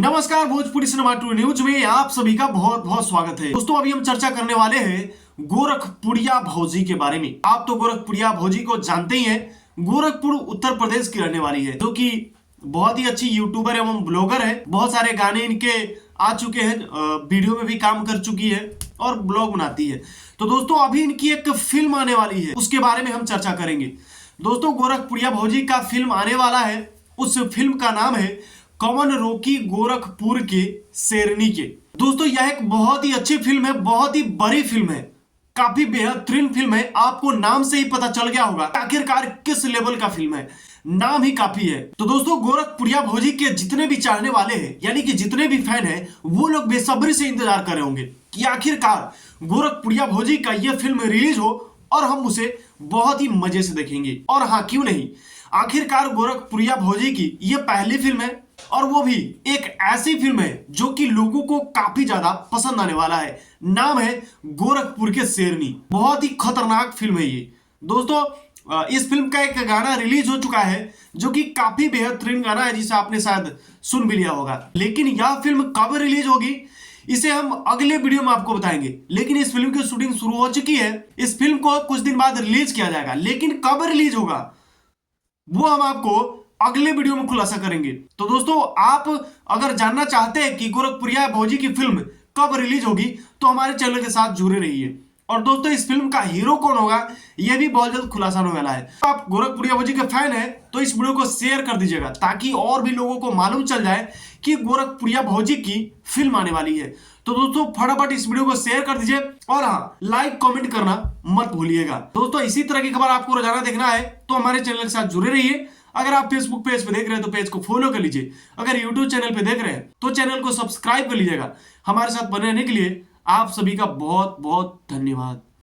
नमस्कार, Bhojpuri cinema to news में आप सभी का बहुत बहुत स्वागत है। दोस्तों, अभी हम चर्चा करने वाले हैं गोरखपुरिया भौजी के बारे में। आप तो गोरखपुरिया भौजी को जानते ही हैं। गोरखपुर उत्तर प्रदेश की रहने वाली है, जो कि बहुत ही अच्छी यूट्यूबर एवं ब्लॉगर है। बहुत सारे गाने इनके आ चुके हैं, वीडियो में भी काम कर चुकी है और ब्लॉग बनाती है। तो दोस्तों, अभी इनकी एक फिल्म आने वाली है, उसके बारे में हम चर्चा करेंगे। दोस्तों, गोरखपुरिया भौजी का फिल्म आने वाला है। उस फिल्म का नाम है कौन रोकी गोरखपुर के शेरनी के। दोस्तों, यह एक बहुत ही अच्छी फिल्म है, बहुत ही बड़ी फिल्म है, काफी बेहतरीन फिल्म है। आपको नाम से ही पता चल गया होगा आखिरकार किस लेवल का फिल्म है, नाम ही काफी है। तो दोस्तों, गोरखपुरिया भौजी के जितने भी चाहने वाले हैं, यानी कि जितने भी फैन हैं, वो लोग बेसब्री से इंतजार कर रहे होंगे कि आखिरकार गोरखपुरिया भौजी का यह फिल्म रिलीज हो और हम उसे बहुत ही मजे से देखेंगे। और हाँ, क्यों नहीं, आखिरकार गोरखपुरिया भौजी की यह पहली फिल्म है और वो भी एक ऐसी फिल्म है जो कि लोगों को काफी ज्यादा पसंद आने वाला है। नाम है गोरखपुर के शेरनी। बहुत ही खतरनाक फिल्म है ये। दोस्तों, इस फिल्म का एक गाना रिलीज हो चुका है जो कि काफी बेहतरीन गाना है, जिसे आपने शायद सुन भी लिया होगा। लेकिन यह फिल्म कब रिलीज होगी, इसे हम अगले वीडियो में आपको बताएंगे। लेकिन इस फिल्म की शूटिंग शुरू हो चुकी है। इस फिल्म को कुछ दिन बाद रिलीज किया जाएगा, लेकिन कब रिलीज होगा वो हम आपको अगले वीडियो में खुलासा करेंगे। तो दोस्तों, आप अगर जानना चाहते हैं कि गोरखपुरिया भौजी की फिल्म कब रिलीज होगी, तो हमारे चैनल के साथ जुड़े रहिए। और दोस्तों, इस फिल्म का हीरो कौन होगा, यह भी बहुत जल्द खुलासा होने वाला है। तो आप गोरखपुरिया भौजी के फैन हैं तो इस वीडियो को शेयर कर दीजिएगा, ताकि और भी लोगों को मालूम चल जाए कि गोरखपुरिया भौजी की फिल्म आने वाली है। तो दोस्तों, फटाफट इस वीडियो को शेयर कर दीजिए और हाँ, लाइक कमेंट करना मत भूलिएगा। दोस्तों, इसी तरह की खबर आपको रोजाना देखना है तो हमारे चैनल के साथ जुड़े रहिए। अगर आप फेसबुक पेज पे देख रहे हैं तो पेज को फॉलो कर लीजिए। अगर यूट्यूब चैनल पे देख रहे हैं तो चैनल को सब्सक्राइब कर लीजिएगा। हमारे साथ बने रहने के लिए आप सभी का बहुत बहुत धन्यवाद।